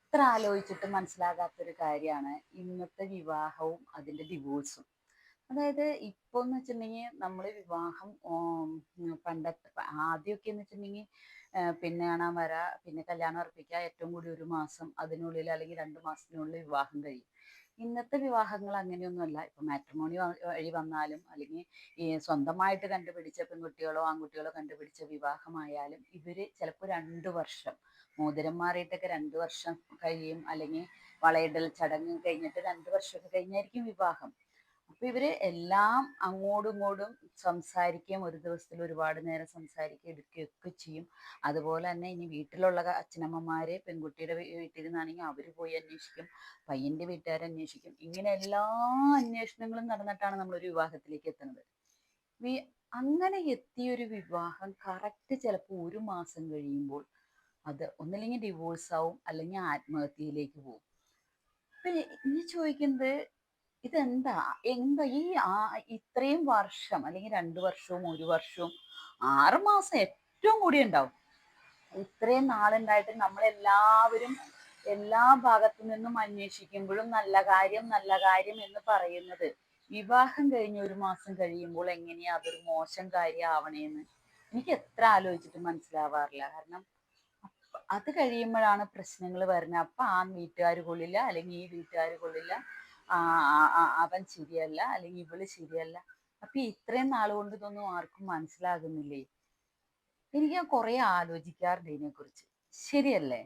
എത്ര ആലോചിച്ചിട്ടും മനസ്സിലാകാത്തൊരു കാര്യമാണ് ഇന്നത്തെ വിവാഹവും അതിൻ്റെ ഡിവോഴ്സും. അതായത് ഇപ്പോൾ എന്ന് വെച്ചിട്ടുണ്ടെങ്കിൽ നമ്മൾ വിവാഹം പണ്ടത്തെ ആദ്യമൊക്കെ എന്ന് വെച്ചിട്ടുണ്ടെങ്കിൽ പെണ്ണ് കാണാൻ വരാ, പിന്നെ കല്യാണം ഉറപ്പിക്കുക, ഏറ്റവും കൂടി ഒരു മാസം അതിനുള്ളിൽ അല്ലെങ്കിൽ 2 മാസത്തിനുള്ളിൽ വിവാഹം കഴിയും. ഇന്നത്തെ വിവാഹങ്ങൾ അങ്ങനെയൊന്നുമല്ല. ഇപ്പം മാട്രിമോണി വഴി വന്നാലും അല്ലെങ്കിൽ ഈ സ്വന്തമായിട്ട് കണ്ടുപിടിച്ച പെൺകുട്ടികളോ ആൺകുട്ടികളോ കണ്ടുപിടിച്ച വിവാഹമായാലും ഇവർ ചിലപ്പോൾ 2 വർഷം മോതിരം മാറിയിട്ടൊക്കെ 2 വർഷം കഴിയും, അല്ലെങ്കിൽ വളയിടൽ ചടങ്ങ് കഴിഞ്ഞിട്ട് 2 വർഷമൊക്കെ കഴിഞ്ഞായിരിക്കും വിവാഹം. അപ്പൊ ഇവര് എല്ലാം അങ്ങോട്ടും ഇങ്ങോട്ടും സംസാരിക്കുകയും ഒരു ദിവസത്തിൽ ഒരുപാട് നേരം സംസാരിക്കുകയും എടുക്കുകയൊക്കെ ചെയ്യും. അതുപോലെ തന്നെ ഇനി വീട്ടിലുള്ള അച്ഛനമ്മമാര് പെൺകുട്ടിയുടെ വീട്ടിൽ നിന്നാണെങ്കിൽ അവര് പോയി അന്വേഷിക്കും, പയ്യന്റെ വീട്ടുകാർ അന്വേഷിക്കും. ഇങ്ങനെ എല്ലാ അന്വേഷണങ്ങളും നടന്നിട്ടാണ് നമ്മളൊരു വിവാഹത്തിലേക്ക് എത്തുന്നത്. വി അങ്ങനെ എത്തിയൊരു വിവാഹം കറക്റ്റ് ചിലപ്പോൾ ഒരു മാസം കഴിയുമ്പോൾ അത് ഒന്നില്ലെങ്കിൽ ഡിവോഴ്സ് ആവും, അല്ലെങ്കിൽ ആത്മഹത്യയിലേക്ക് പോകും. അപ്പൊ ഇനി ചോദിക്കുന്നത്, ഇതെന്താ എന്താ ഈ ഇത്രയും വർഷം അല്ലെങ്കിൽ 2 വർഷവും 1 വർഷവും 6 മാസം ഏറ്റവും കൂടി ഉണ്ടാവും. ഇത്രയും നാളുണ്ടായിട്ട് നമ്മളെല്ലാവരും എല്ലാ ഭാഗത്തു നിന്നും അന്വേഷിക്കുമ്പോഴും നല്ല കാര്യം നല്ല കാര്യം എന്ന് പറയുന്നത് വിവാഹം കഴിഞ്ഞ് ഒരു മാസം കഴിയുമ്പോൾ എങ്ങനെയാ അതൊരു മോശം കാര്യം ആവണേന്ന് എനിക്ക് എത്ര ആലോചിച്ചിട്ട് മനസ്സിലാവാറില്ല. കാരണം അത് കഴിയുമ്പോഴാണ് പ്രശ്നങ്ങൾ വരുന്നത്. അപ്പൊ ആ വീട്ടുകാർ കൊള്ളില്ല, അല്ലെങ്കിൽ ഈ വീട്ടുകാർ കൊള്ളില്ല, അവൻ ശരിയല്ല അല്ലെങ്കിൽ ഇവള് ശരിയല്ല. അപ്പൊ ഇത്രയും നാൾ കൊണ്ട് ഇതൊന്നും ആർക്കും മനസ്സിലാകുന്നില്ലേ? എനിക്ക് ഞാൻ കുറെ ആലോചിക്കാറുണ്ട് ഇതിനെക്കുറിച്ച്. ശരിയല്ലേ?